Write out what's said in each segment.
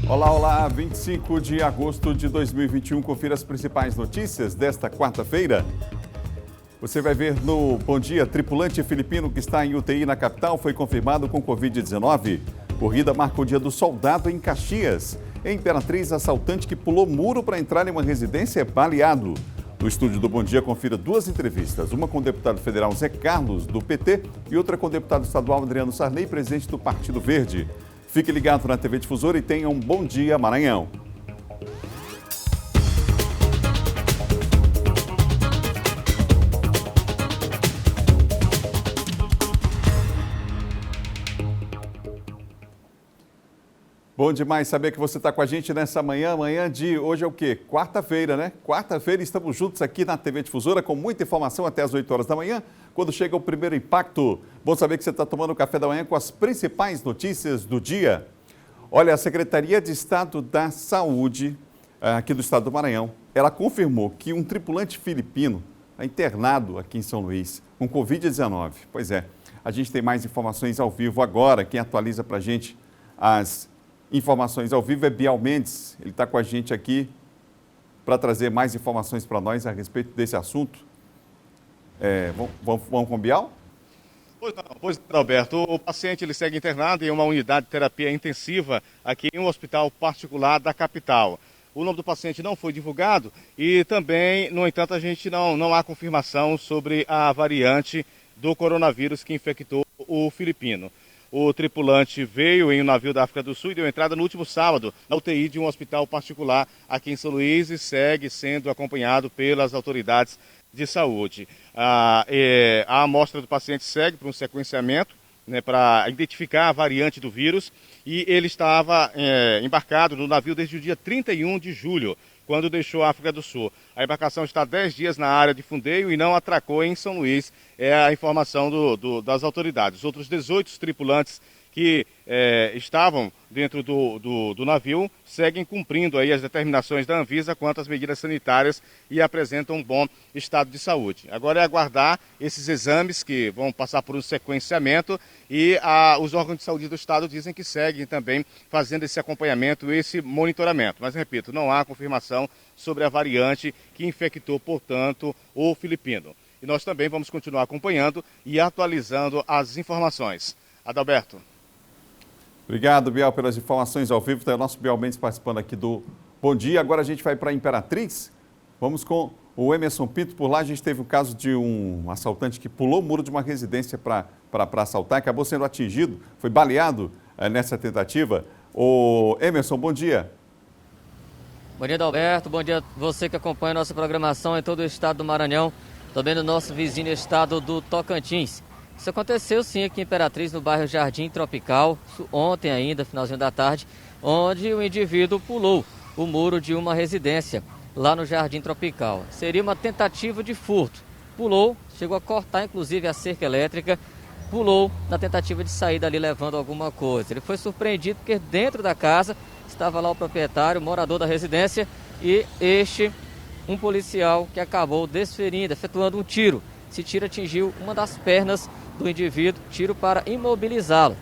Olá, olá, 25 de agosto de 2021, confira as principais notícias desta quarta-feira. Você vai ver no Bom Dia, tripulante filipino que está em UTI na capital foi confirmado com Covid-19. Corrida marca o Dia do Soldado em Caxias. Em Imperatriz, assaltante que pulou muro para entrar em uma residência é baleado. No estúdio do Bom Dia, confira duas entrevistas, uma com o deputado federal Zé Carlos, do PT, e outra com o deputado estadual Adriano Sarney, presidente do Partido Verde. Fique ligado na TV Difusora e tenha um bom dia, Maranhão. Bom demais saber que você está com a gente nessa manhã. Hoje é o quê? Quarta-feira, né? Quarta-feira estamos juntos aqui na TV Difusora com muita informação até as 8 horas da manhã, quando chega o primeiro impacto. Bom saber que você está tomando o café da manhã com as principais notícias do dia. Olha, a Secretaria de Estado da Saúde, aqui do estado do Maranhão, ela confirmou que um tripulante filipino é internado aqui em São Luís com Covid-19. Pois é, a gente tem mais informações ao vivo agora. Quem atualiza para a gente as informações ao vivo é Bial Mendes. Ele está com a gente aqui para trazer mais informações para nós a respeito desse assunto. Vamos com o Bial? Pois não, Alberto. O paciente ele segue internado em uma unidade de terapia intensiva aqui em um hospital particular da capital. O nome do paciente não foi divulgado e também, no entanto, a gente não há confirmação sobre a variante do coronavírus que infectou o filipino. O tripulante veio em um navio da África do Sul e deu entrada no último sábado na UTI de um hospital particular aqui em São Luís e segue sendo acompanhado pelas autoridades de saúde. A amostra do paciente segue para um sequenciamento, né, para identificar a variante do vírus, e ele estava embarcado no navio desde o dia 31 de julho, quando deixou a África do Sul. A embarcação está há 10 dias na área de fundeio e não atracou em São Luís, é a informação das autoridades. Os outros 18 tripulantes que estavam dentro do navio seguem cumprindo aí as determinações da Anvisa quanto às medidas sanitárias e apresentam um bom estado de saúde. Agora é aguardar esses exames que vão passar por um sequenciamento e os órgãos de saúde do estado dizem que seguem também fazendo esse acompanhamento, esse monitoramento. Mas, repito, não há confirmação sobre a variante que infectou, portanto, o filipino. E nós também vamos continuar acompanhando e atualizando as informações. Adalberto. Obrigado, Bial, pelas informações ao vivo. Tem o nosso Bial Mendes participando aqui do Bom Dia. Agora a gente vai para a Imperatriz. Vamos com o Emerson Pinto. Por lá a gente teve o caso de um assaltante que pulou o muro de uma residência para assaltar, acabou sendo atingido, foi baleado nessa tentativa. O Emerson, bom dia. Bom dia, Adalberto. Bom dia a você que acompanha a nossa programação em todo o estado do Maranhão, também no nosso vizinho estado do Tocantins. Isso aconteceu sim aqui em Imperatriz, no bairro Jardim Tropical, ontem ainda, finalzinho da tarde, onde o indivíduo pulou o muro de uma residência lá no Jardim Tropical. Seria uma tentativa de furto. Pulou, chegou a cortar inclusive a cerca elétrica, pulou na tentativa de sair dali levando alguma coisa. Ele foi surpreendido porque dentro da casa estava lá o proprietário, o morador da residência e um policial que acabou desferindo, efetuando um tiro. Esse tiro atingiu uma das pernas do indivíduo, tiro para imobilizá-lo.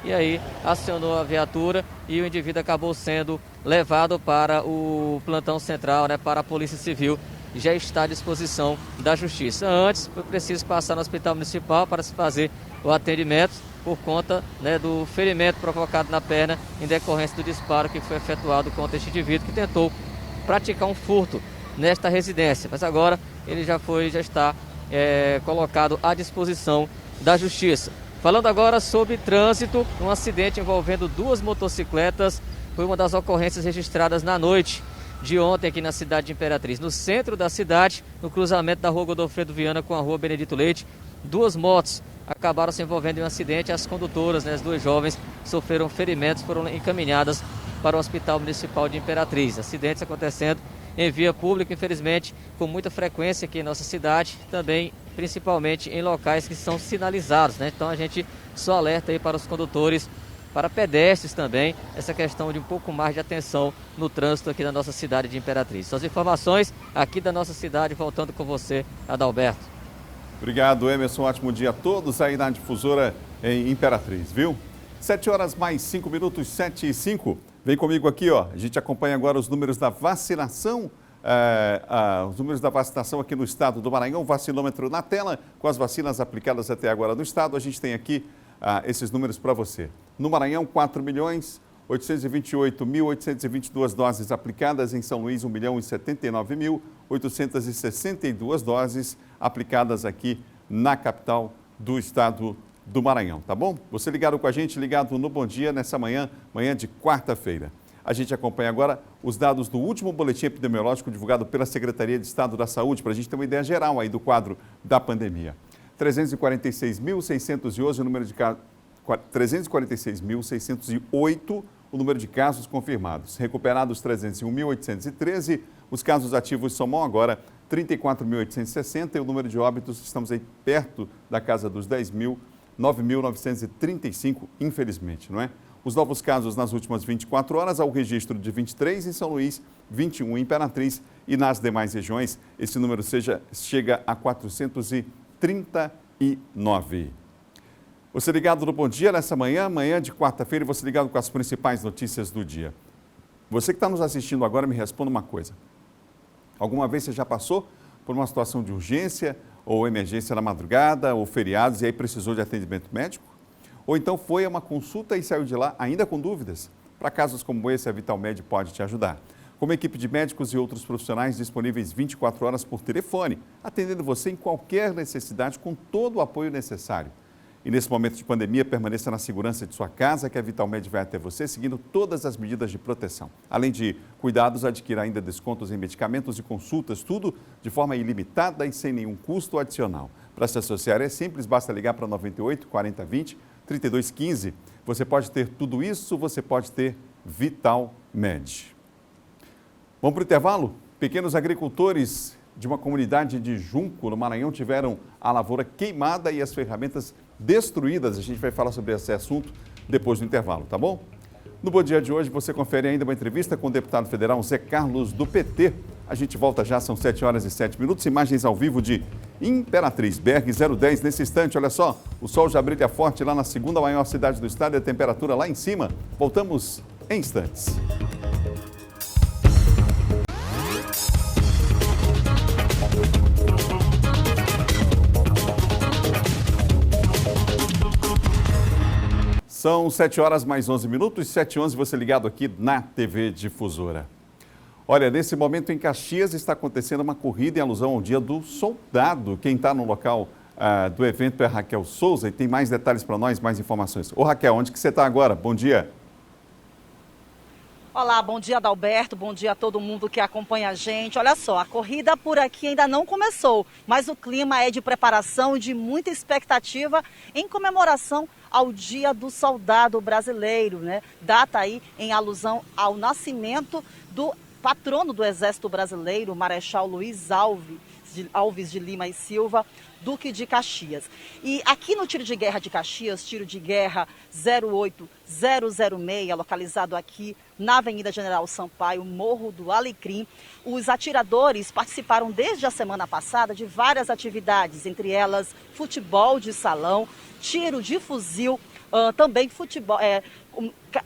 E aí acionou a viatura e o indivíduo acabou sendo levado para o plantão central, né, para a Polícia Civil. Já está à disposição da Justiça. Antes, foi preciso passar no Hospital Municipal para se fazer o atendimento por conta, né, do ferimento provocado na perna em decorrência do disparo que foi efetuado contra este indivíduo que tentou praticar um furto nesta residência. Mas agora ele já está colocado à disposição da Justiça. Falando agora sobre trânsito, um acidente envolvendo duas motocicletas foi uma das ocorrências registradas na noite de ontem aqui na cidade de Imperatriz. No centro da cidade, no cruzamento da rua Godofredo Viana com a rua Benedito Leite, duas motos acabaram se envolvendo em um acidente. As condutoras, as duas jovens, sofreram ferimentos, foram encaminhadas para o Hospital Municipal de Imperatriz. Acidentes acontecendo em via pública, infelizmente, com muita frequência aqui em nossa cidade, também principalmente em locais que são sinalizados, né? Então a gente só alerta aí para os condutores, para pedestres também, essa questão de um pouco mais de atenção no trânsito aqui na nossa cidade de Imperatriz. Suas informações aqui da nossa cidade, voltando com você, Adalberto. Obrigado, Emerson. Ótimo dia a todos aí na Difusora em Imperatriz, viu? 7 horas mais 5 minutos, 7 e 5. Vem comigo aqui, ó. A gente acompanha agora os números da vacinação. Os números da vacinação aqui no estado do Maranhão, o vacilômetro na tela, com as vacinas aplicadas até agora no estado. A gente tem aqui esses números para você. No Maranhão, 4.828.822 doses aplicadas. Em São Luís, 1.079.862 doses aplicadas aqui na capital do estado do Maranhão, tá bom? Você ligado com a gente, ligado no Bom Dia, nessa manhã de quarta-feira. A gente acompanha agora os dados do último boletim epidemiológico divulgado pela Secretaria de Estado da Saúde, para a gente ter uma ideia geral aí do quadro da pandemia. 346.611 o número de casos, 346.608 o número de casos confirmados. Recuperados 301.813, os casos ativos somam agora 34.860 e o número de óbitos, estamos aí perto da casa dos 10.000, 9.935, infelizmente, não é? Os novos casos nas últimas 24 horas, há o registro de 23 em São Luís, 21 em Imperatriz e nas demais regiões, esse número chega a 439. Você ligado no Bom Dia nessa manhã de quarta-feira, e você ligado com as principais notícias do dia. Você que está nos assistindo agora, me responda uma coisa. Alguma vez você já passou por uma situação de urgência ou emergência na madrugada ou feriados e aí precisou de atendimento médico? Ou então foi a uma consulta e saiu de lá ainda com dúvidas? Para casos como esse, a VitalMed pode te ajudar. Com uma equipe de médicos e outros profissionais disponíveis 24 horas por telefone, atendendo você em qualquer necessidade com todo o apoio necessário. E nesse momento de pandemia, permaneça na segurança de sua casa, que a VitalMed vai até você, seguindo todas as medidas de proteção. Além de cuidados, adquira ainda descontos em medicamentos e consultas, tudo de forma ilimitada e sem nenhum custo adicional. Para se associar é simples, basta ligar para 98 40 20 32 15. Você pode ter tudo isso, você pode ter VitalMed. Vamos para o intervalo? Pequenos agricultores de uma comunidade de Junco, no Maranhão, tiveram a lavoura queimada e as ferramentas destruídas. A gente vai falar sobre esse assunto depois do intervalo, tá bom? No Bom Dia de hoje, você confere ainda uma entrevista com o deputado federal Zé Carlos, do PT. A gente volta já, são 7 horas e 7 minutos. Imagens ao vivo de Imperatriz, BR-010. Nesse instante, olha só, o sol já brilha forte lá na segunda maior cidade do estado e a temperatura lá em cima. Voltamos em instantes. São 7 horas mais 11 minutos, 7h11, você ligado aqui na TV Difusora. Olha, nesse momento em Caxias está acontecendo uma corrida em alusão ao Dia do Soldado. Quem está no local do evento é a Raquel Souza e tem mais detalhes para nós, mais informações. Ô Raquel, onde que você está agora? Bom dia. Olá, bom dia Adalberto, bom dia a todo mundo que acompanha a gente. Olha só, a corrida por aqui ainda não começou, mas o clima é de preparação e de muita expectativa em comemoração ao Dia do Soldado Brasileiro, né? Data aí em alusão ao nascimento do patrono do Exército Brasileiro, Marechal Luiz Alves de Lima e Silva, Duque de Caxias. E aqui no Tiro de Guerra de Caxias, Tiro de Guerra 08006, localizado aqui na Avenida General Sampaio, Morro do Alecrim, os atiradores participaram desde a semana passada de várias atividades, entre elas futebol de salão, tiro de fuzil, também futebol,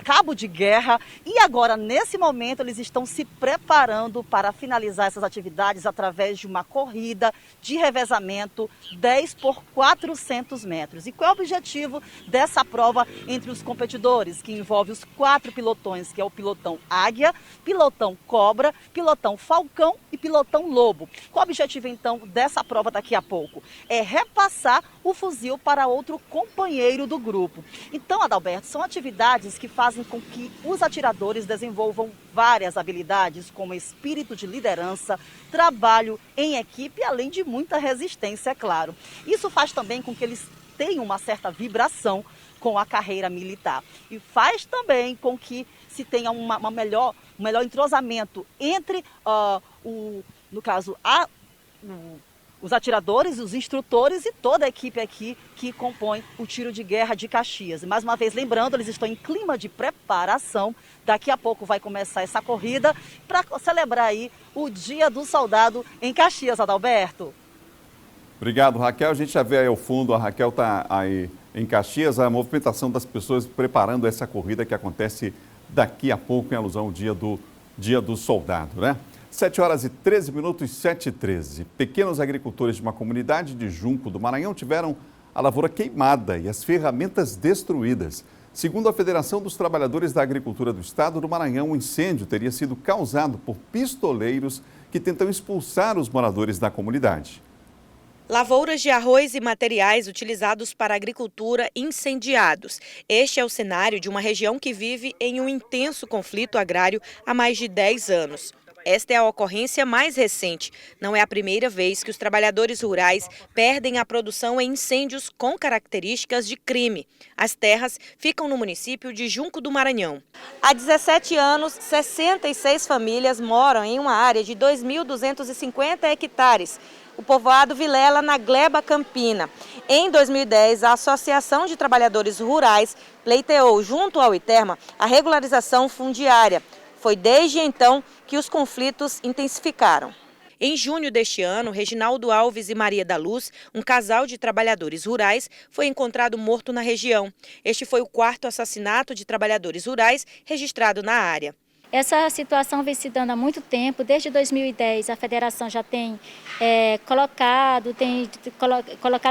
cabo de guerra, e agora, nesse momento, eles estão se preparando para finalizar essas atividades através de uma corrida de revezamento 10 por 400 metros. E qual é o objetivo dessa prova entre os competidores, que envolve os 4 pilotões, que é o pilotão Águia, pilotão Cobra, pilotão Falcão e pilotão Lobo. Qual o objetivo, então, dessa prova daqui a pouco? É repassar o fuzil para outro companheiro do grupo. Então, Adalberto, são atividades que fazem com que os atiradores desenvolvam várias habilidades, como espírito de liderança, trabalho em equipe, além de muita resistência, é claro. Isso faz também com que eles tenham uma certa vibração com a carreira militar. E faz também com que se tenha um melhor entrosamento entre, no caso, os atiradores, os instrutores e toda a equipe aqui que compõe o Tiro de Guerra de Caxias. E mais uma vez, lembrando, eles estão em clima de preparação. Daqui a pouco vai começar essa corrida para celebrar aí o Dia do Soldado em Caxias, Adalberto. Obrigado, Raquel. A gente já vê aí ao fundo, a Raquel está aí em Caxias, a movimentação das pessoas preparando essa corrida que acontece daqui a pouco, em alusão ao Dia do Soldado, né? 7h13, 7h13. Pequenos agricultores de uma comunidade de Junco do Maranhão tiveram a lavoura queimada e as ferramentas destruídas. Segundo a Federação dos Trabalhadores da Agricultura do Estado do Maranhão, o incêndio teria sido causado por pistoleiros que tentam expulsar os moradores da comunidade. Lavouras de arroz e materiais utilizados para a agricultura incendiados. Este é o cenário de uma região que vive em um intenso conflito agrário há mais de 10 anos. Esta é a ocorrência mais recente. Não é a primeira vez que os trabalhadores rurais perdem a produção em incêndios com características de crime. As terras ficam no município de Junco do Maranhão. Há 17 anos, 66 famílias moram em uma área de 2.250 hectares. O povoado Vilela, na Gleba Campina. Em 2010, a Associação de Trabalhadores Rurais pleiteou, junto ao ITERMA, a regularização fundiária. Foi desde então que os conflitos intensificaram. Em junho deste ano, Reginaldo Alves e Maria da Luz, um casal de trabalhadores rurais, foi encontrado morto na região. Este foi o 4º assassinato de trabalhadores rurais registrado na área. Essa situação vem se dando há muito tempo. Desde 2010, a federação já tem colocado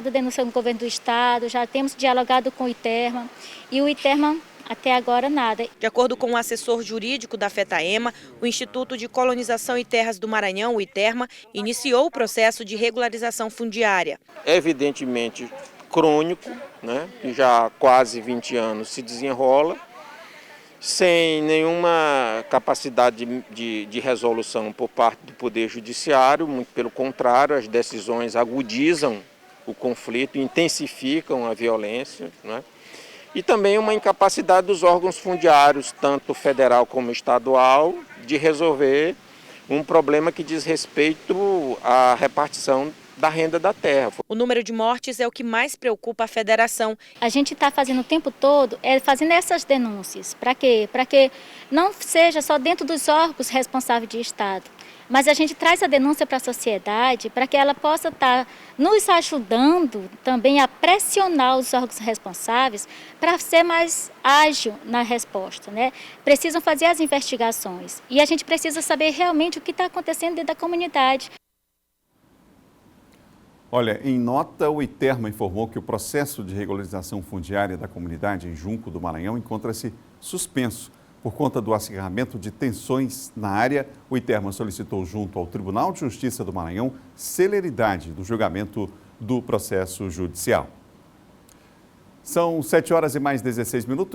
denúncia no governo do estado, já temos dialogado com o ITERMA e o ITERMA até agora nada. De acordo com o assessor jurídico da FETAEMA, o Instituto de Colonização e Terras do Maranhão, o ITERMA, iniciou o processo de regularização fundiária. É evidentemente crônico, né, que já há quase 20 anos se desenrola, sem nenhuma capacidade de resolução por parte do Poder Judiciário, muito pelo contrário, as decisões agudizam o conflito, intensificam a violência, né? E também uma incapacidade dos órgãos fundiários, tanto federal como estadual, de resolver um problema que diz respeito à repartição da renda da terra. O número de mortes é o que mais preocupa a federação. A gente está fazendo o tempo todo, fazendo essas denúncias. Para quê? Para que não seja só dentro dos órgãos responsáveis de Estado, mas a gente traz a denúncia para a sociedade para que ela possa estar nos ajudando também a pressionar os órgãos responsáveis para ser mais ágil na resposta, né? Precisam fazer as investigações e a gente precisa saber realmente o que está acontecendo dentro da comunidade. Olha, em nota, o ITERMA informou que o processo de regularização fundiária da comunidade em Junco do Maranhão encontra-se suspenso. Por conta do acirramento de tensões na área, o ITERMA solicitou junto ao Tribunal de Justiça do Maranhão celeridade do julgamento do processo judicial. São 7h16,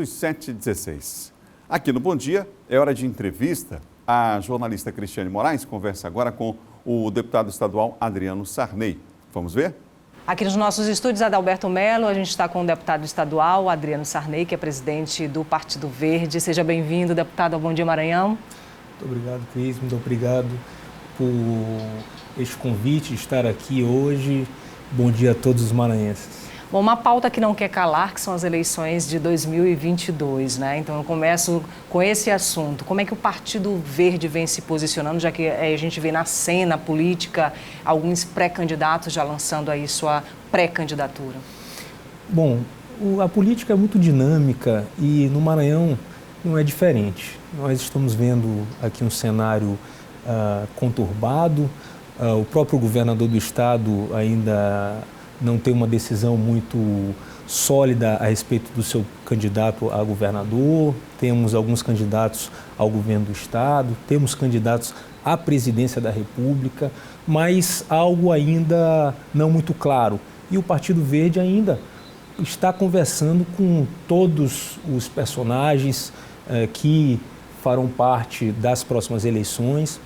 7h16. Aqui no Bom Dia, é hora de entrevista. A jornalista Cristiane Moraes conversa agora com o deputado estadual Adriano Sarney. Vamos ver? Aqui nos nossos estúdios, Adalberto Melo, a gente está com o deputado estadual, Adriano Sarney, que é presidente do Partido Verde. Seja bem-vindo, deputado, ao Bom Dia Maranhão. Muito obrigado, Cris. Muito obrigado por este convite de estar aqui hoje. Bom dia a todos os maranhenses. Bom, uma pauta que não quer calar, que são as eleições de 2022, né? Então, eu começo com esse assunto. Como é que o Partido Verde vem se posicionando, já que a gente vê na cena política alguns pré-candidatos já lançando aí sua pré-candidatura? Bom, a política é muito dinâmica e no Maranhão não é diferente. Nós estamos vendo aqui um cenário conturbado. O próprio governador do estado ainda não tem uma decisão muito sólida a respeito do seu candidato a governador. Temos alguns candidatos ao governo do estado, temos candidatos à presidência da República, mas algo ainda não muito claro. E o Partido Verde ainda está conversando com todos os personagens que farão parte das próximas eleições,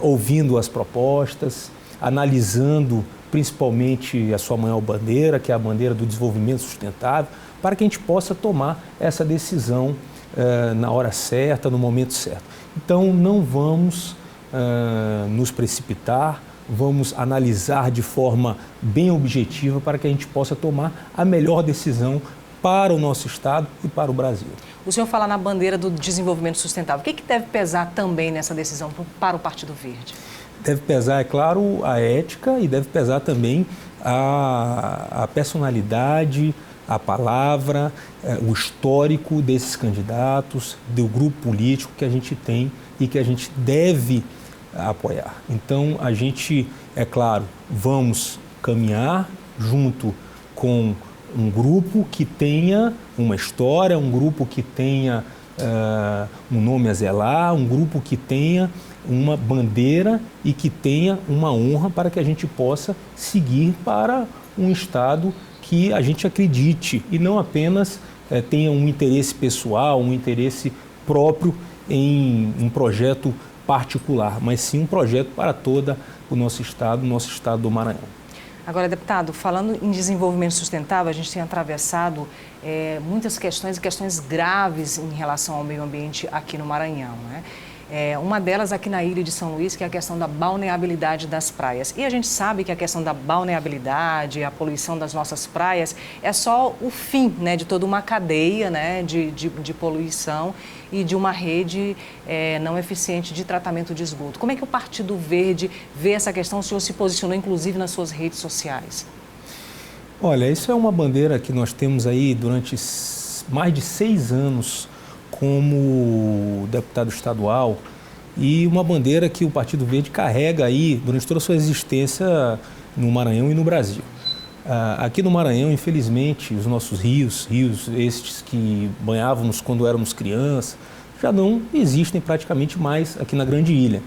ouvindo as propostas, analisando principalmente a sua maior bandeira, que é a bandeira do desenvolvimento sustentável, para que a gente possa tomar essa decisão na hora certa, no momento certo. Então, não vamos nos precipitar, vamos analisar de forma bem objetiva para que a gente possa tomar a melhor decisão para o nosso estado e para o Brasil. O senhor fala na bandeira do desenvolvimento sustentável. O que deve pesar também nessa decisão para o Partido Verde? Deve pesar, é claro, a ética e deve pesar também a personalidade a palavra, o histórico desses candidatos, do grupo político que a gente tem e que a gente deve apoiar. Então, a gente, é claro, vamos caminhar junto com um grupo que tenha uma história, um grupo que tenha um nome a zelar, um grupo que tenha uma bandeira e que tenha uma honra para que a gente possa seguir para um Estado que a gente acredite e não apenas tenha um interesse pessoal, um interesse próprio em um projeto particular, mas sim um projeto para todo o nosso Estado do Maranhão. Agora, deputado, falando em desenvolvimento sustentável, a gente tem atravessado muitas questões graves em relação ao meio ambiente aqui no Maranhão, né? Uma delas aqui na ilha de São Luís, que é a questão da balneabilidade das praias. E a gente sabe que a questão da balneabilidade, a poluição das nossas praias, é só o fim, né, de toda uma cadeia, né, de poluição e de uma rede não eficiente de tratamento de esgoto. Como é que o Partido Verde vê essa questão? O senhor se posicionou, inclusive, nas suas redes sociais. Olha, isso é uma bandeira que nós temos aí durante mais de 6 anos como deputado estadual e uma bandeira que o Partido Verde carrega aí durante toda a sua existência no Maranhão e no Brasil. Aqui no Maranhão, infelizmente, os nossos rios estes que banhávamos quando éramos crianças, já não existem praticamente mais aqui na Grande Ilha.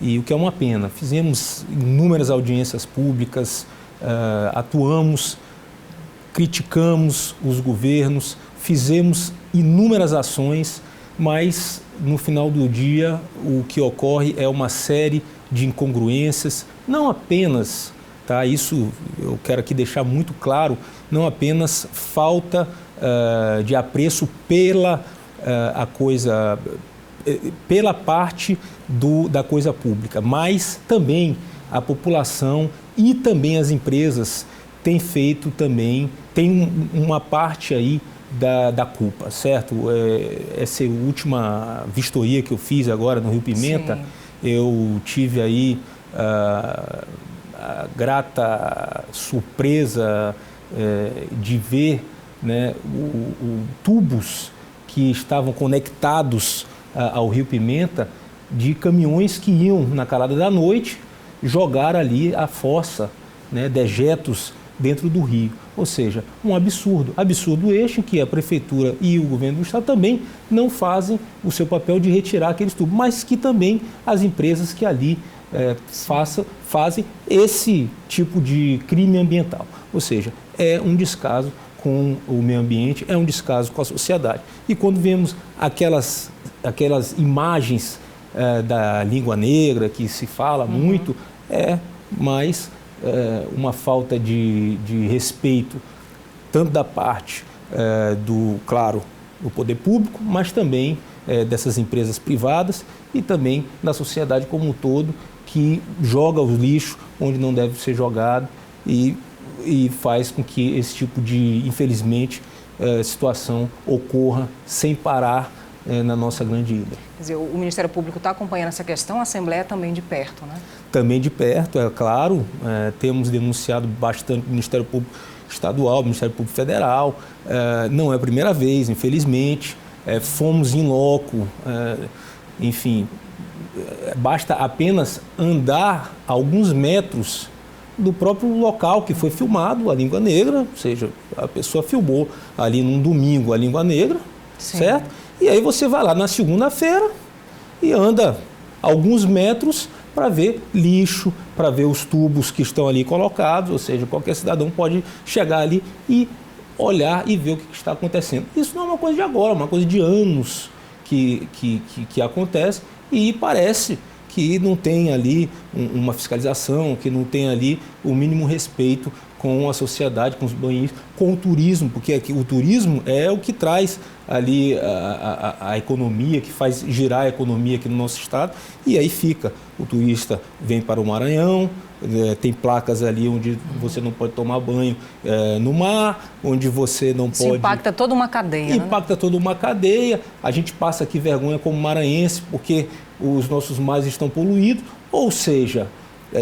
E o que é uma pena. Fizemos inúmeras audiências públicas, atuamos, criticamos os governos, fizemos inúmeras ações, mas no final do dia o que ocorre é uma série de incongruências, não apenas, tá? Isso eu quero aqui deixar muito claro, não apenas falta de apreço pela parte da coisa pública, mas também a população e também as empresas têm feito também, tem uma parte aí da culpa, certo? Essa última vistoria que eu fiz agora no Rio Pimenta, sim, eu tive aí a grata surpresa de ver, né, tubos que estavam conectados ao Rio Pimenta de caminhões que iam na calada da noite jogar ali a fossa, né, dejetos dentro do rio. Ou seja, um absurdo. Absurdo este que a Prefeitura e o Governo do Estado também não fazem o seu papel de retirar aqueles tubos, mas que também as empresas que ali fazem esse tipo de crime ambiental. Ou seja, é um descaso com o meio ambiente, é um descaso com a sociedade. E quando vemos aquelas imagens da língua negra que se fala muito, mais uma falta de respeito, tanto da parte do poder público, mas também dessas empresas privadas e também da sociedade como um todo, que joga o lixo onde não deve ser jogado e faz com que esse tipo de, infelizmente, situação ocorra sem parar na nossa grande ilha. Quer dizer, o Ministério Público está acompanhando essa questão, a Assembleia também de perto, né? Também de perto, é claro. Temos denunciado bastante o Ministério Público Estadual, o Ministério Público Federal. Não é a primeira vez, infelizmente. Fomos in loco, enfim. Basta apenas andar alguns metros do próprio local que foi filmado, a Língua Negra, ou seja, a pessoa filmou ali num domingo a Língua Negra, sim, certo? E aí você vai lá na segunda-feira e anda alguns metros para ver lixo, para ver os tubos que estão ali colocados, ou seja, qualquer cidadão pode chegar ali e olhar e ver o que está acontecendo. Isso não é uma coisa de agora, é uma coisa de anos que acontece e parece que não tem ali uma fiscalização, que não tem ali o mínimo respeito com a sociedade, com os banhistas, com o turismo, porque aqui, o turismo é o que traz ali a economia, que faz girar a economia aqui no nosso estado, e aí fica, o turista vem para o Maranhão, tem placas ali onde você não pode tomar banho no mar, onde você não pode... Impacta toda uma cadeia, Impacta, né? Toda uma cadeia, a gente passa aqui vergonha como maranhense, porque os nossos mares estão poluídos, ou seja,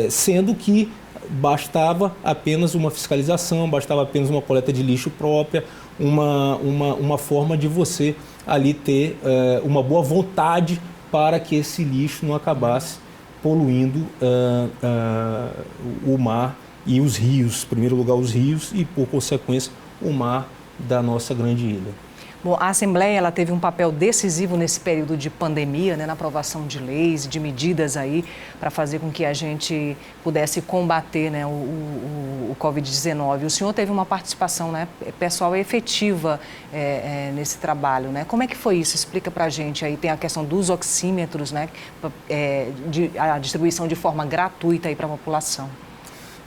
sendo que bastava apenas uma fiscalização, bastava apenas uma coleta de lixo própria, uma forma de você ali ter uma boa vontade para que esse lixo não acabasse poluindo o mar e os rios, em primeiro lugar os rios e, por consequência, o mar da nossa grande ilha. Bom, a Assembleia ela teve um papel decisivo nesse período de pandemia, né, na aprovação de leis, de medidas aí para fazer com que a gente pudesse combater, né, o Covid-19. O senhor teve uma participação, né, pessoal efetiva nesse trabalho, né? Como é que foi isso? Explica para a gente aí. Tem a questão dos oxímetros, né, a distribuição de forma gratuita aí para a população.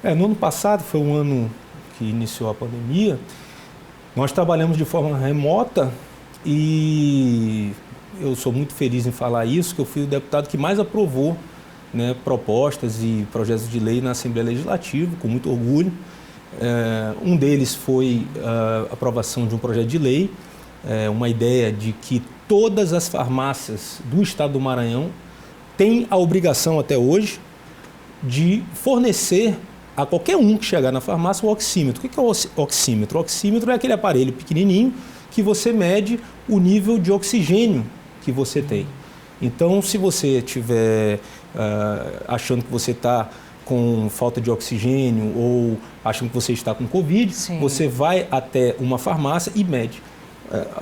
No ano passado, foi um ano que iniciou a pandemia, nós trabalhamos de forma remota e eu sou muito feliz em falar isso, que eu fui o deputado que mais aprovou, né, propostas e projetos de lei na Assembleia Legislativa, com muito orgulho. Um deles foi a aprovação de um projeto de lei, uma ideia de que todas as farmácias do estado do Maranhão têm a obrigação até hoje de fornecer a qualquer um que chegar na farmácia o oxímetro. O que é o oxímetro? O oxímetro é aquele aparelho pequenininho que você mede o nível de oxigênio que você tem. Então, se você estiver achando que você está com falta de oxigênio ou achando que você está com Covid, sim, você vai até uma farmácia e mede.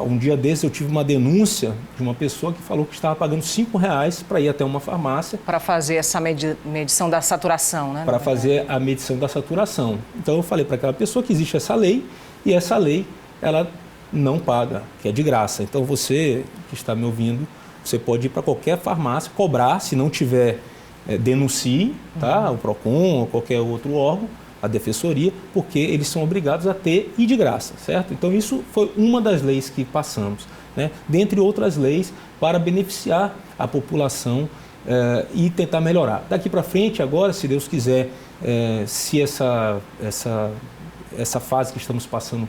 Um dia desses eu tive uma denúncia de uma pessoa que falou que estava pagando R$5 para ir até uma farmácia. Para fazer essa medição da saturação, né? Para fazer a medição da saturação. Então eu falei para aquela pessoa que existe essa lei e essa lei ela não paga, que é de graça. Então você que está me ouvindo, você pode ir para qualquer farmácia, cobrar, se não tiver, denuncie, tá? O PROCON ou qualquer outro órgão, a defensoria, porque eles são obrigados a ter e de graça, certo? Então isso foi uma das leis que passamos, né? Dentre outras leis para beneficiar a população e tentar melhorar. Daqui para frente, agora, se Deus quiser, se essa fase que estamos passando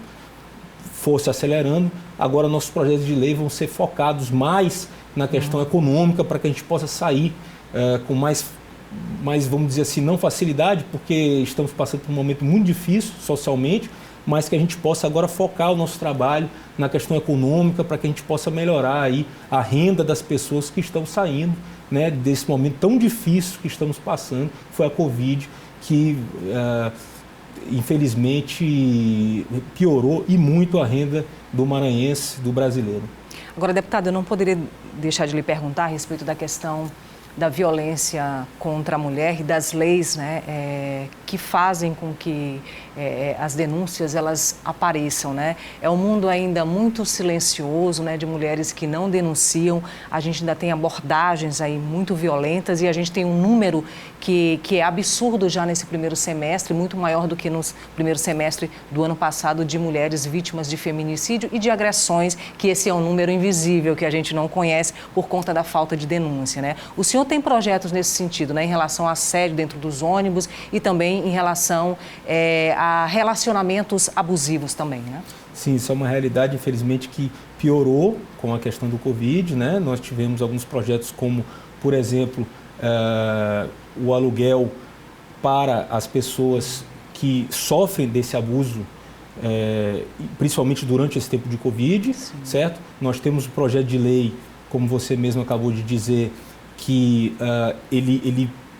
for se acelerando, agora nossos projetos de lei vão ser focados mais na questão econômica para que a gente possa sair com mais, vamos dizer assim, não facilidade, porque estamos passando por um momento muito difícil socialmente, mas que a gente possa agora focar o nosso trabalho na questão econômica para que a gente possa melhorar aí a renda das pessoas que estão saindo, né, desse momento tão difícil que estamos passando, foi a Covid, que infelizmente piorou e muito a renda do maranhense, do brasileiro. Agora, deputado, eu não poderia deixar de lhe perguntar a respeito da questão da violência contra a mulher e das leis, né, que fazem com que as denúncias elas apareçam, né? É um mundo ainda muito silencioso, né, de mulheres que não denunciam. A gente ainda tem abordagens aí muito violentas e a gente tem um número que é absurdo já nesse primeiro semestre, muito maior do que no primeiro semestre do ano passado, de mulheres vítimas de feminicídio e de agressões, que esse é um número invisível que a gente não conhece por conta da falta de denúncia, né? O senhor tem projetos nesse sentido, né, em relação a assédio dentro dos ônibus e também em relação a relacionamentos abusivos também, né? Sim, isso é uma realidade, infelizmente, que piorou com a questão do Covid, né? Nós tivemos alguns projetos como, por exemplo, o aluguel para as pessoas que sofrem desse abuso, principalmente durante esse tempo de Covid, sim, certo? Nós temos um projeto de lei, como você mesmo acabou de dizer, que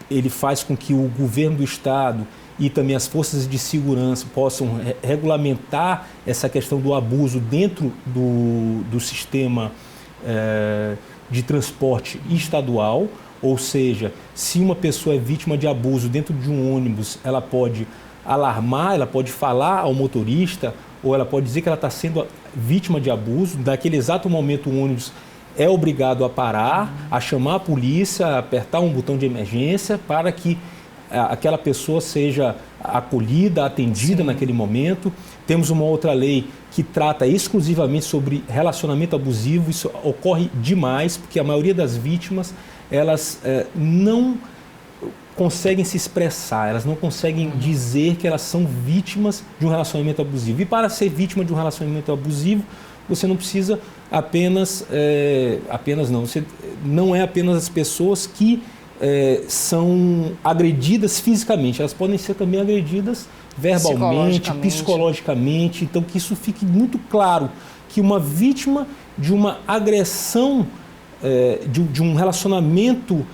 ele faz com que o governo do estado e também as forças de segurança possam regulamentar essa questão do abuso dentro do sistema de transporte estadual, ou seja, se uma pessoa é vítima de abuso dentro de um ônibus, ela pode alarmar, ela pode falar ao motorista, ou ela pode dizer que ela está sendo vítima de abuso. Naquele exato momento o ônibus é obrigado a parar, a chamar a polícia, a apertar um botão de emergência para que aquela pessoa seja acolhida, atendida, sim, naquele momento. Temos uma outra lei que trata exclusivamente sobre relacionamento abusivo. Isso ocorre demais, porque a maioria das vítimas, elas não conseguem se expressar, elas não conseguem dizer que elas são vítimas de um relacionamento abusivo. E para ser vítima de um relacionamento abusivo, você não precisa você não é apenas as pessoas que são agredidas fisicamente, elas podem ser também agredidas verbalmente, psicologicamente. Então, que isso fique muito claro, que uma vítima de uma agressão, de um relacionamento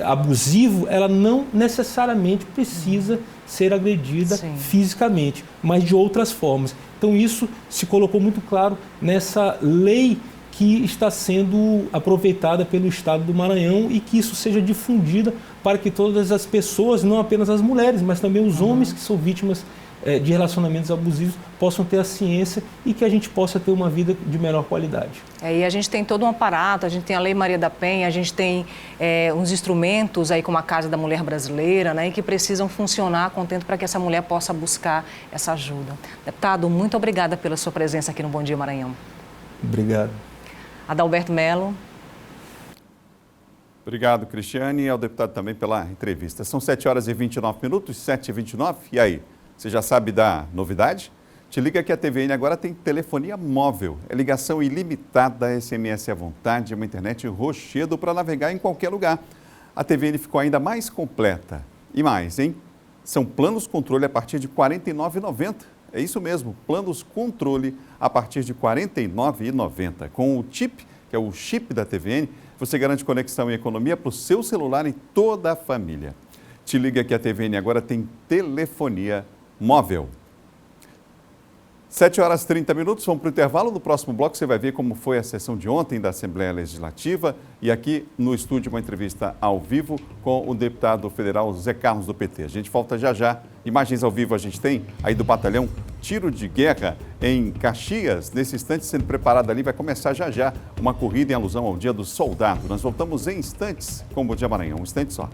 abusivo, ela não necessariamente precisa ser agredida fisicamente, mas de outras formas. Então isso se colocou muito claro nessa lei que está sendo aproveitada pelo Estado do Maranhão e que isso seja difundida para que todas as pessoas, não apenas as mulheres, mas também os homens que são vítimas de relacionamentos abusivos possam ter a ciência e que a gente possa ter uma vida de melhor qualidade. E a gente tem todo um aparato, a gente tem a Lei Maria da Penha, a gente tem uns instrumentos aí como a Casa da Mulher Brasileira, né, que precisam funcionar a contento para que essa mulher possa buscar essa ajuda. Deputado, muito obrigada pela sua presença aqui no Bom Dia Maranhão. Obrigado. Adalberto Melo. Obrigado, Cristiane, e ao deputado também pela entrevista. São 7h29, 7h29, e aí? Você já sabe da novidade? Te liga que a TVN agora tem telefonia móvel. É ligação ilimitada, SMS à vontade, uma internet rochedo para navegar em qualquer lugar. A TVN ficou ainda mais completa. E mais, hein? São planos controle a partir de R$ 49,90. É isso mesmo, planos controle a partir de R$ 49,90. Com o chip, que é o chip da TVN, você garante conexão e economia para o seu celular e toda a família. Te liga que a TVN agora tem telefonia móvel. 7h30, vamos para o intervalo. No próximo bloco você vai ver como foi a sessão de ontem da Assembleia Legislativa e aqui no estúdio uma entrevista ao vivo com o deputado federal Zé Carlos do PT. A gente volta já já. Imagens ao vivo a gente tem aí do batalhão Tiro de Guerra em Caxias. Nesse instante sendo preparado ali, vai começar já já uma corrida em alusão ao Dia do Soldado. Nós voltamos em instantes com o Bom Dia Maranhão. Um instante só.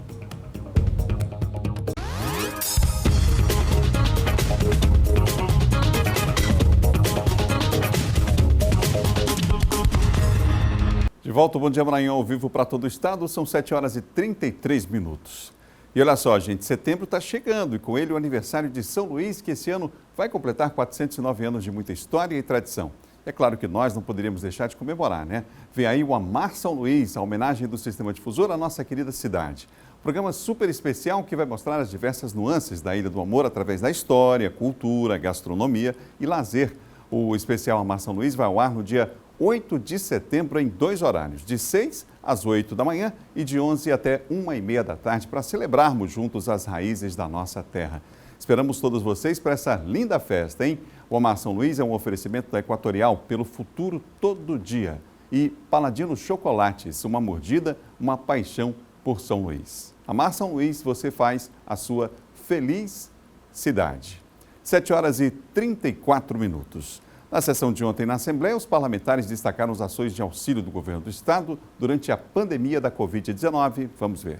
De volta, o Bom Dia Maranhão ao vivo para todo o estado, são 7h33. E olha só, gente, setembro está chegando e com ele o aniversário de São Luís, que esse ano vai completar 409 anos de muita história e tradição. É claro que nós não poderíamos deixar de comemorar, né? Vem aí o Amar São Luís, a homenagem do Sistema Difusor à nossa querida cidade. Programa super especial que vai mostrar as diversas nuances da Ilha do Amor através da história, cultura, gastronomia e lazer. O especial Amar São Luís vai ao ar no dia 8 de setembro em 2 horários, de 6 às 8 da manhã e de 11 até 1h30 da tarde, para celebrarmos juntos as raízes da nossa terra. Esperamos todos vocês para essa linda festa, hein? O Amar São Luís é um oferecimento da Equatorial pelo futuro todo dia. E Paladino Chocolates, uma mordida, uma paixão por São Luís. Amar São Luís, você faz a sua feliz cidade. 7h34. Na sessão de ontem na Assembleia, os parlamentares destacaram as ações de auxílio do governo do estado durante a pandemia da Covid-19. Vamos ver.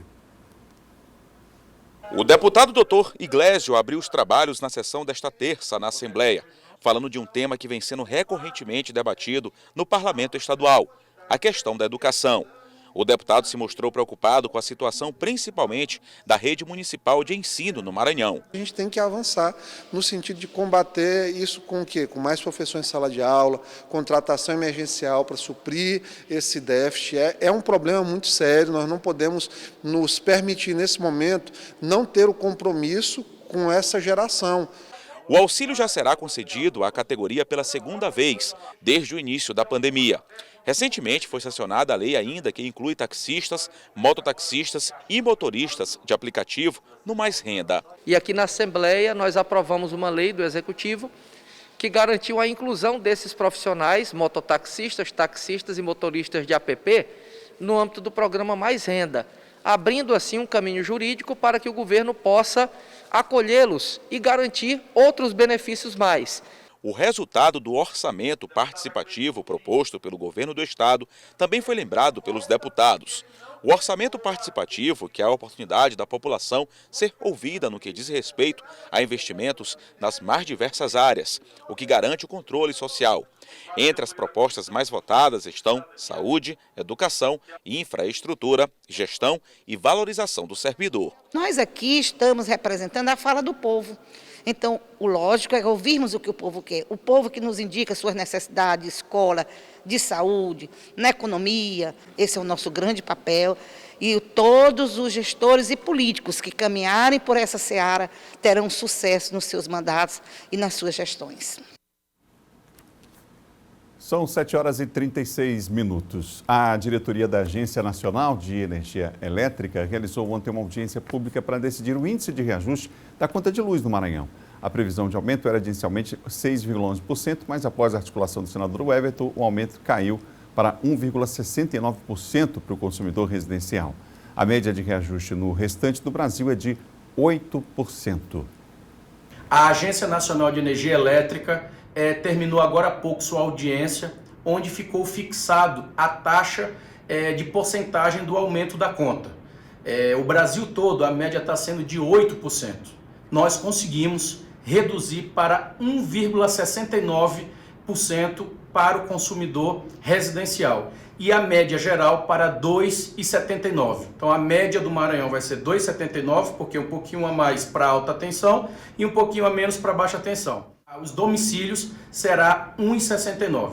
O deputado Dr. Iglesio abriu os trabalhos na sessão desta terça na Assembleia, falando de um tema que vem sendo recorrentemente debatido no parlamento estadual, a questão da educação. O deputado se mostrou preocupado com a situação, principalmente da rede municipal de ensino no Maranhão. A gente tem que avançar no sentido de combater isso com o quê? Com mais professores em sala de aula, contratação emergencial para suprir esse déficit. É um problema muito sério, nós não podemos nos permitir, nesse momento, não ter o compromisso com essa geração. O auxílio já será concedido à categoria pela segunda vez, desde o início da pandemia. Recentemente foi sancionada a lei ainda que inclui taxistas, mototaxistas e motoristas de aplicativo no Mais Renda. E aqui na Assembleia nós aprovamos uma lei do Executivo que garantiu a inclusão desses profissionais, mototaxistas, taxistas e motoristas de app, no âmbito do programa Mais Renda, abrindo assim um caminho jurídico para que o governo possa acolhê-los e garantir outros benefícios mais. O resultado do orçamento participativo proposto pelo governo do estado também foi lembrado pelos deputados. O orçamento participativo, que é a oportunidade da população ser ouvida no que diz respeito a investimentos nas mais diversas áreas, o que garante o controle social. Entre as propostas mais votadas estão saúde, educação, infraestrutura, gestão e valorização do servidor. Nós aqui estamos representando a fala do povo. Então, o lógico é ouvirmos o que o povo quer. O povo que nos indica suas necessidades de escola, de saúde, na economia. Esse é o nosso grande papel. E todos os gestores e políticos que caminharem por essa seara terão sucesso nos seus mandatos e nas suas gestões. São 7h36. A diretoria da Agência Nacional de Energia Elétrica realizou ontem uma audiência pública para decidir o índice de reajuste da conta de luz no Maranhão. A previsão de aumento era inicialmente 6,11%, mas após a articulação do senador Everton, o aumento caiu para 1,69% para o consumidor residencial. A média de reajuste no restante do Brasil é de 8%. A Agência Nacional de Energia Elétrica terminou agora há pouco sua audiência, onde ficou fixado a taxa de porcentagem do aumento da conta. O Brasil todo, a média está sendo de 8%. Nós conseguimos reduzir para 1,69% para o consumidor residencial e a média geral para 2,79%. Então a média do Maranhão vai ser 2,79%, porque um pouquinho a mais para alta tensão e um pouquinho a menos para baixa tensão. Os domicílios será 1,69%.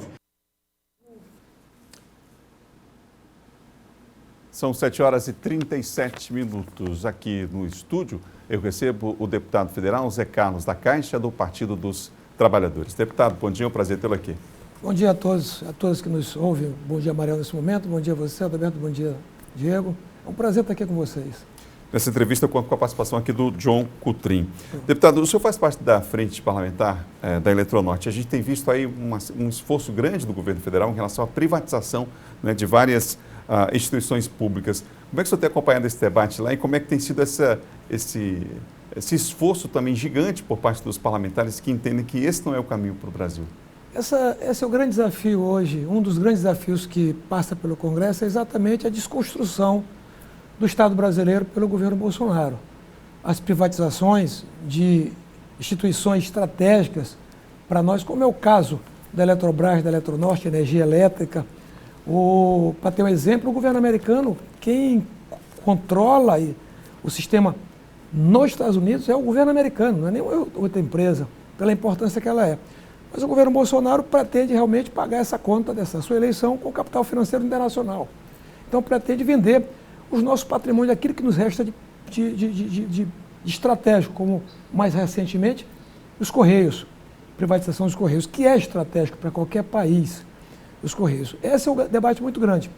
São 7h37 aqui no estúdio. Eu recebo o deputado federal Zé Carlos da Caixa, do Partido dos Trabalhadores. Deputado, bom dia, é um prazer tê-lo aqui. Bom dia a todos que nos ouvem. Bom dia, Mariel, nesse momento. Bom dia a você, Adalberto. Bom dia, Diego. É um prazer estar aqui com vocês. Nessa entrevista, eu conto com a participação aqui do John Coutrin. Deputado, o senhor faz parte da frente parlamentar da Eletronorte. A gente tem visto aí um esforço grande do governo federal em relação à privatização, né, de várias instituições públicas. Como é que o senhor tem acompanhado esse debate lá e como é que tem sido esse esforço também gigante por parte dos parlamentares que entendem que esse não é o caminho para o Brasil? Esse é o grande desafio hoje. Um dos grandes desafios que passa pelo Congresso é exatamente a desconstrução do Estado brasileiro pelo governo Bolsonaro. As privatizações de instituições estratégicas para nós, como é o caso da Eletrobras, da Eletronorte, Energia Elétrica. Para ter um exemplo, o governo americano, quem controla o sistema nos Estados Unidos é o governo americano, não é nenhuma outra empresa, pela importância que ela é. Mas o governo Bolsonaro pretende realmente pagar essa conta dessa sua eleição com o capital financeiro internacional. Então pretende vender os nossos patrimônios, aquilo que nos resta de estratégico, como mais recentemente os Correios, privatização dos Correios, que é estratégico para qualquer país, os Correios. Esse é um debate muito grande.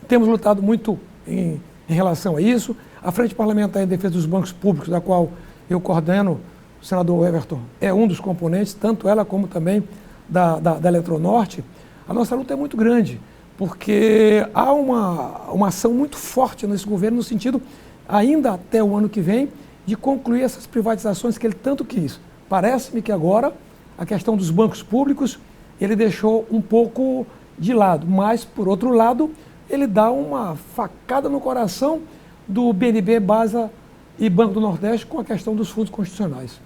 Temos lutado muito em relação a isso. A Frente Parlamentar em Defesa dos Bancos Públicos, da qual eu coordeno, o senador Everton é um dos componentes, tanto ela como também da Eletronorte. A nossa luta é muito grande, porque há uma ação muito forte nesse governo, no sentido, ainda até o ano que vem, de concluir essas privatizações que ele tanto quis. Parece-me que agora a questão dos bancos públicos ele deixou um pouco de lado, mas, por outro lado, ele dá uma facada no coração do BNB, Basa e Banco do Nordeste com a questão dos fundos constitucionais,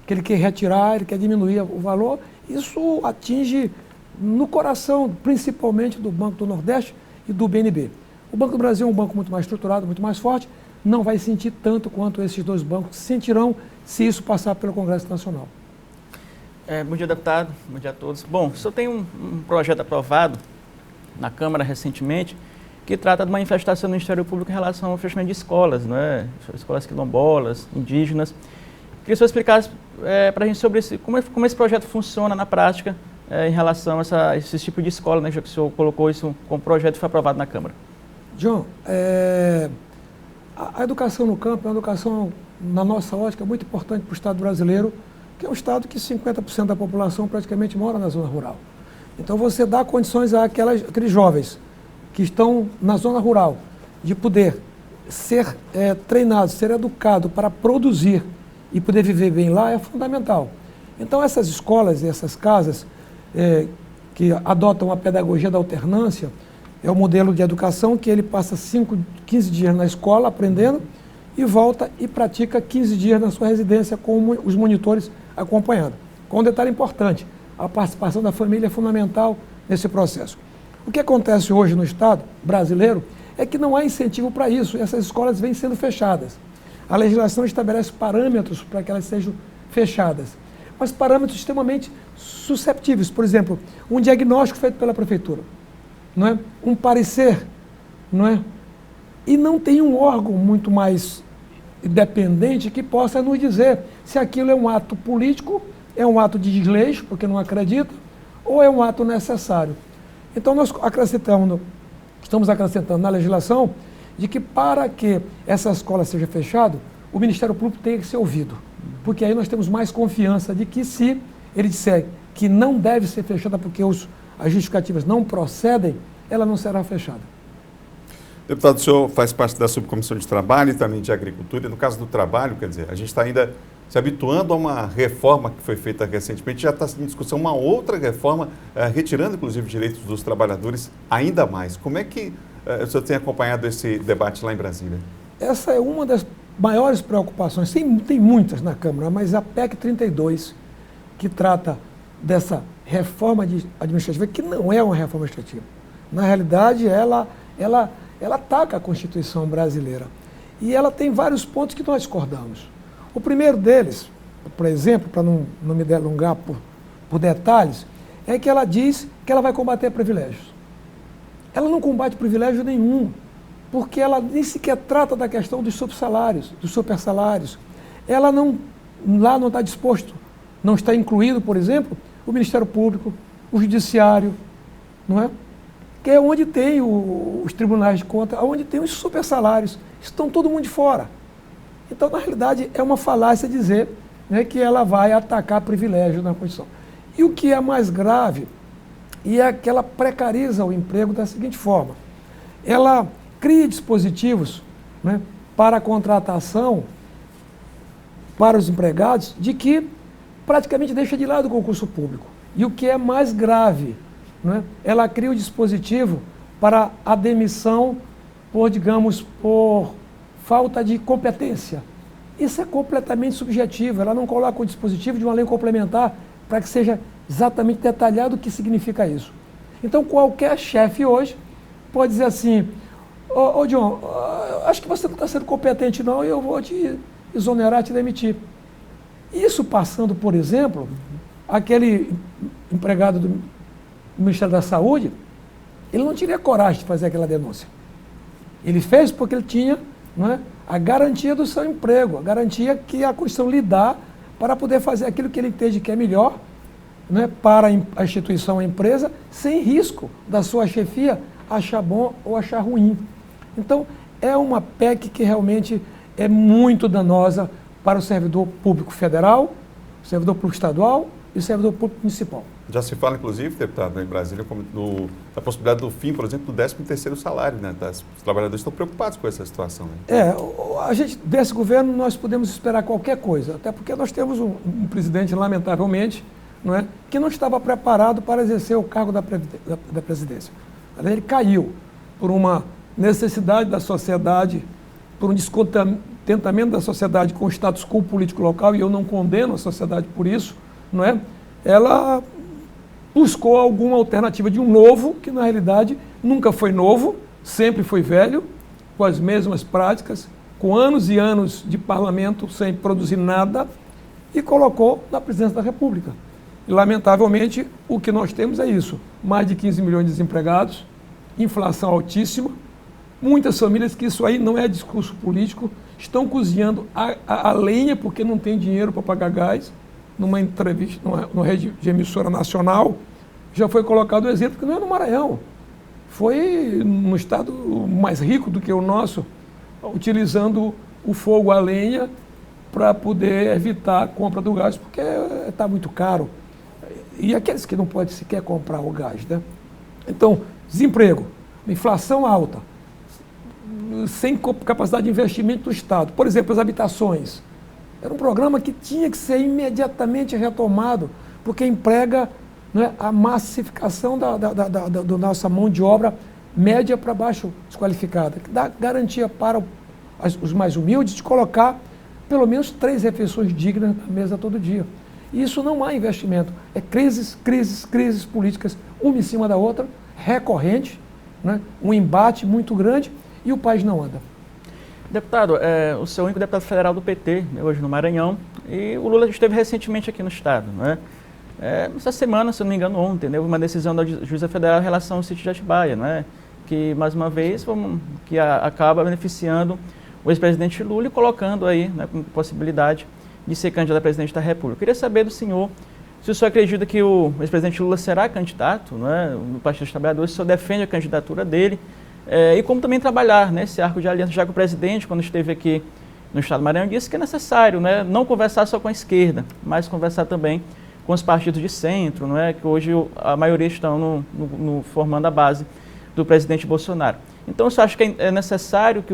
que ele quer retirar, ele quer diminuir o valor. Isso atinge no coração, principalmente do Banco do Nordeste e do BNB. O Banco do Brasil é um banco muito mais estruturado, muito mais forte, não vai sentir tanto quanto esses dois bancos sentirão se isso passar pelo Congresso Nacional. Bom dia, deputado. Bom dia a todos. Bom, o senhor tem um projeto aprovado na Câmara recentemente que trata de uma manifestação do Ministério Público em relação ao fechamento de escolas, né? Escolas quilombolas, indígenas. Queria que o senhor explicasse para a gente sobre como esse projeto funciona na prática em relação a esse tipo de escola, né? Já que o senhor colocou isso como projeto e foi aprovado na Câmara. John, a educação no campo é uma educação, na nossa ótica, muito importante para o Estado brasileiro, que é um Estado que 50% da população praticamente mora na zona rural. Então você dá condições àqueles jovens que estão na zona rural de poder ser treinados, ser educados para produzir e poder viver bem lá é fundamental. Então essas escolas e essas casas que adotam a pedagogia da alternância é o modelo de educação que ele passa 15 dias na escola aprendendo e volta e pratica 15 dias na sua residência com os monitores acompanhando. Com um detalhe importante, a participação da família é fundamental nesse processo. O que acontece hoje no Estado brasileiro é que não há incentivo para isso, e essas escolas vêm sendo fechadas. A legislação estabelece parâmetros para que elas sejam fechadas, mas parâmetros extremamente susceptíveis. Por exemplo, um diagnóstico feito pela prefeitura, não é? Um parecer, não é? E não tem um órgão muito mais independente que possa nos dizer se aquilo é um ato político, é um ato de desleixo, porque não acredita, ou é um ato necessário. Então nós estamos acrescentando na legislação de que para que essa escola seja fechada, o Ministério Público tem que ser ouvido. Porque aí nós temos mais confiança de que se ele disser que não deve ser fechada porque as justificativas não procedem, ela não será fechada. Deputado, o senhor faz parte da subcomissão de trabalho e também de agricultura. E no caso do trabalho, quer dizer, a gente está ainda se habituando a uma reforma que foi feita recentemente, já está em discussão uma outra reforma, retirando inclusive direitos dos trabalhadores ainda mais. Como é que o senhor tem acompanhado esse debate lá em Brasília? Essa é uma das maiores preocupações, tem muitas na Câmara, mas a PEC 32, que trata dessa reforma administrativa, que não é uma reforma administrativa. Na realidade, ela ataca a Constituição brasileira. E ela tem vários pontos que nós discordamos. O primeiro deles, por exemplo, para não me delongar por detalhes, é que ela diz que ela vai combater privilégios. Ela não combate privilégio nenhum, porque ela nem sequer trata da questão dos subsalários, dos supersalários. Ela lá não está disposto, não está incluído, por exemplo, o Ministério Público, o Judiciário, não é? Que é onde tem os tribunais de contas, onde tem os supersalários. Estão todo mundo de fora. Então, na realidade, é uma falácia dizer, né, que ela vai atacar privilégio na Constituição. E o que é mais grave é que ela precariza o emprego da seguinte forma. Ela cria dispositivos, né, para a contratação para os empregados de que praticamente deixa de lado o concurso público. E o que é mais grave, né, ela cria o dispositivo para a demissão por falta de competência. Isso é completamente subjetivo, ela não coloca o dispositivo de uma lei complementar para que seja exatamente detalhado o que significa isso. Então, qualquer chefe hoje pode dizer assim, ô John, acho que você não está sendo competente não e eu vou te exonerar, te demitir. Isso passando, por exemplo, aquele empregado do Ministério da Saúde, ele não teria coragem de fazer aquela denúncia. Ele fez porque ele tinha, não é, a garantia do seu emprego, a garantia que a Constituição lhe dá para poder fazer aquilo que ele entende que é melhor, né, para a instituição, a empresa, sem risco da sua chefia achar bom ou achar ruim. Então, é uma PEC que realmente é muito danosa para o servidor público federal, o servidor público estadual e o servidor público municipal. Já se fala, inclusive, deputado, em Brasília, da possibilidade do fim, por exemplo, do 13º salário, né? Os trabalhadores estão preocupados com essa situação. Né? A gente, desse governo, nós podemos esperar qualquer coisa, até porque nós temos um presidente, lamentavelmente, não é, que não estava preparado para exercer o cargo da presidência. Ele caiu por uma necessidade da sociedade, por um descontentamento da sociedade com o status quo político local, e eu não condeno a sociedade por isso, não é? Ela buscou alguma alternativa de um novo, que na realidade nunca foi novo, sempre foi velho, com as mesmas práticas, com anos e anos de parlamento sem produzir nada, e colocou na presidência da República. E, lamentavelmente, o que nós temos é isso, mais de 15 milhões de desempregados, inflação altíssima, muitas famílias que isso aí não é discurso político, estão cozinhando a lenha porque não tem dinheiro para pagar gás. Numa entrevista, numa rede de emissora nacional, já foi colocado o exemplo que não é no Maranhão. Foi no estado mais rico do que o nosso, utilizando o fogo a lenha para poder evitar a compra do gás, porque está muito caro. E aqueles que não podem sequer comprar o gás, né? Então, desemprego, inflação alta, sem capacidade de investimento do Estado. Por exemplo, as habitações. Era um programa que tinha que ser imediatamente retomado, porque emprega, né, a massificação da nossa mão de obra média para baixo desqualificada, que dá garantia para os mais humildes de colocar pelo menos 3 refeições dignas na mesa todo dia. E isso não há investimento. É crises políticas, uma em cima da outra, recorrente, né? Um embate muito grande e o país não anda. Deputado, o seu único deputado federal do PT, né, hoje no Maranhão, e o Lula esteve recentemente aqui no estado, né? Essa semana, se eu não me engano, ontem, né, houve uma decisão da juíza federal em relação ao sítio de Atibaia, né? Que, mais uma vez, acaba beneficiando o ex-presidente Lula e colocando aí, né, com possibilidade de ser candidato a presidente da República. Eu queria saber do senhor se o senhor acredita que o ex-presidente Lula será candidato, né, no Partido dos Trabalhadores, se o senhor defende a candidatura dele, e como também trabalhar nesse arco de aliança, já que o presidente, quando esteve aqui no estado do Maranhão, disse que é necessário, né, não conversar só com a esquerda, mas conversar também com os partidos de centro, não é, que hoje a maioria estão formando a base do presidente Bolsonaro. Então, você acha que é necessário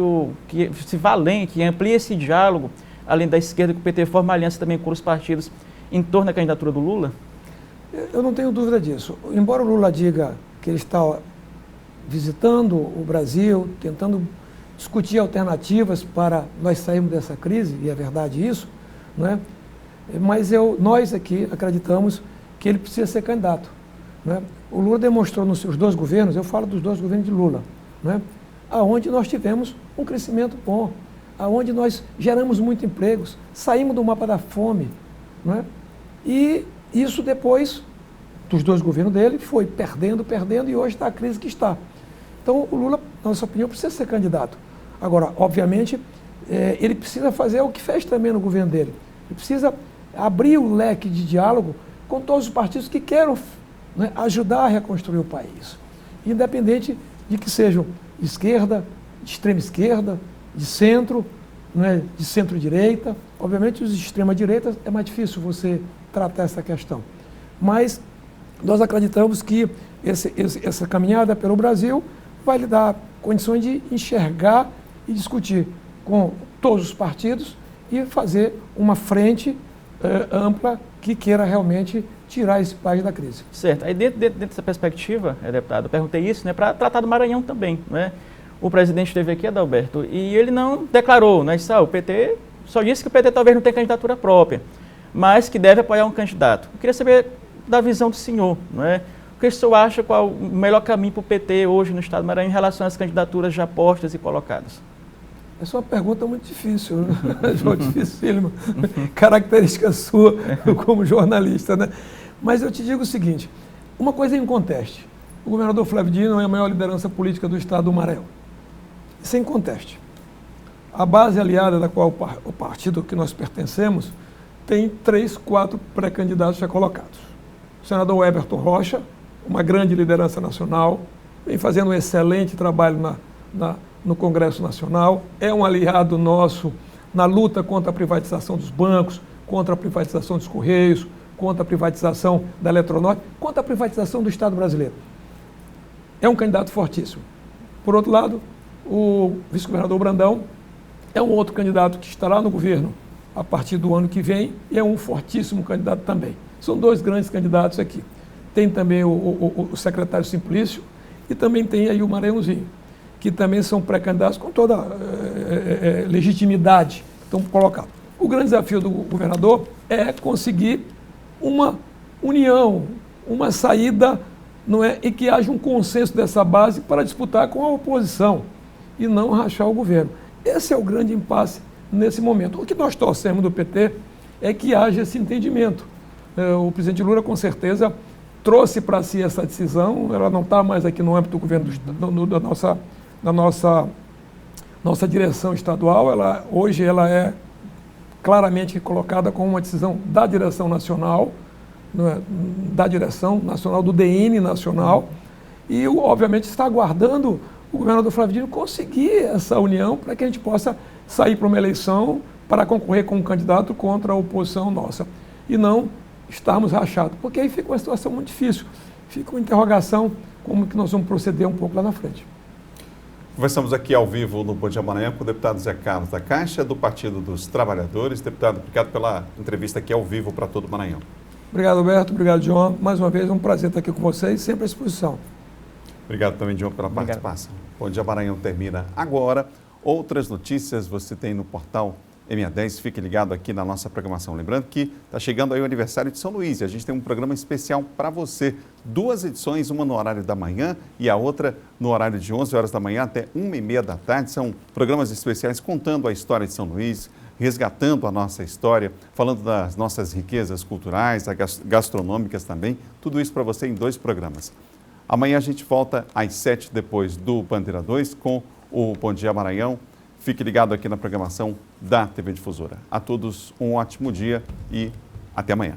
que se valem, que amplie esse diálogo, além da esquerda, que o PT forme aliança também com os partidos em torno da candidatura do Lula? Eu não tenho dúvida disso. Embora o Lula diga que ele está visitando o Brasil, tentando discutir alternativas para nós sairmos dessa crise, e é verdade isso, não é? Mas nós aqui acreditamos que ele precisa ser candidato, não é? O Lula demonstrou nos seus 2 governos, eu falo dos 2 governos de Lula, não é? Aonde nós tivemos um crescimento bom, aonde nós geramos muitos empregos, saímos do mapa da fome, não é? E isso depois dos 2 governos dele foi perdendo e hoje está a crise que está. Então o Lula, na nossa opinião, precisa ser candidato. Agora, obviamente, ele precisa fazer o que fez também no governo dele. Ele precisa abrir o leque de diálogo com todos os partidos que queiram, né, ajudar a reconstruir o país. Independente de que sejam de esquerda, de extrema esquerda, de centro, né, de centro-direita. Obviamente, os de extrema-direita é mais difícil você tratar essa questão. Mas nós acreditamos que essa caminhada pelo Brasil vai lhe dar condições de enxergar e discutir com todos os partidos e fazer uma frente ampla que queira realmente tirar esse país da crise. Certo. Aí dentro dessa perspectiva, deputado, eu perguntei isso, né, para tratar do Maranhão também, né? O presidente esteve aqui, Adalberto, e ele não declarou, né, o PT só disse que o PT talvez não tenha candidatura própria, mas que deve apoiar um candidato. Eu queria saber da visão do senhor, não é? O que o senhor acha, qual o melhor caminho para o PT hoje no estado do Maranhão em relação às candidaturas já postas e colocadas? Essa é uma pergunta muito difícil, né? Dificílima, característica sua como jornalista, né? Mas eu te digo o seguinte, uma coisa é inconteste, o governador Flávio Dino é a maior liderança política do estado do Maranhão, sem conteste. A base aliada da qual o partido que nós pertencemos tem 3, 4 pré-candidatos já colocados. O senador Everton Rocha, uma grande liderança nacional, vem fazendo um excelente trabalho no Congresso Nacional, é um aliado nosso na luta contra a privatização dos bancos, contra a privatização dos Correios, contra a privatização da Eletronorte, contra a privatização do Estado brasileiro. É um candidato fortíssimo. Por outro lado, o vice-governador Brandão é um outro candidato que estará no governo a partir do ano que vem e é um fortíssimo candidato também. São 2 grandes candidatos aqui. Tem também o secretário Simplício e também tem aí o Maranhãozinho, que também são pré-candidatos com toda legitimidade, estão colocados. O grande desafio do governador é conseguir uma união, uma saída, não é, e que haja um consenso dessa base para disputar com a oposição e não rachar o governo. Esse é o grande impasse nesse momento. O que nós torcemos do PT é que haja esse entendimento. O presidente Lula, com certeza, trouxe para si essa decisão, ela não está mais aqui no âmbito do governo da nossa direção estadual, hoje ela é claramente colocada como uma decisão da direção nacional, da direção nacional, do DN nacional, e obviamente está aguardando o governador Flávio Dino conseguir essa união para que a gente possa sair para uma eleição para concorrer com um candidato contra a oposição nossa, e não estarmos rachados, porque aí fica uma situação muito difícil, fica uma interrogação como que nós vamos proceder um pouco lá na frente. Conversamos aqui ao vivo no Bom Dia Maranhão com o deputado Zé Carlos da Caixa, do Partido dos Trabalhadores. Deputado, obrigado pela entrevista aqui ao vivo para todo o Maranhão. Obrigado, Alberto. Obrigado, João. Mais uma vez, é um prazer estar aqui com vocês, sempre à disposição. Obrigado também, João, pela participação. Bom Dia Maranhão termina agora. Outras notícias você tem no portal M10. Fique ligado aqui na nossa programação. Lembrando que está chegando aí o aniversário de São Luís e a gente tem um programa especial para você. 2 edições, uma no horário da manhã e a outra no horário de 11 horas da manhã até 1h30 da tarde. São programas especiais contando a história de São Luís, resgatando a nossa história, falando das nossas riquezas culturais, gastronômicas também. Tudo isso para você em 2 programas. Amanhã a gente volta às 7 depois do Bandeira 2 com o Bom Dia Maranhão. Fique ligado aqui na programação da TV Difusora. A todos um ótimo dia e até amanhã.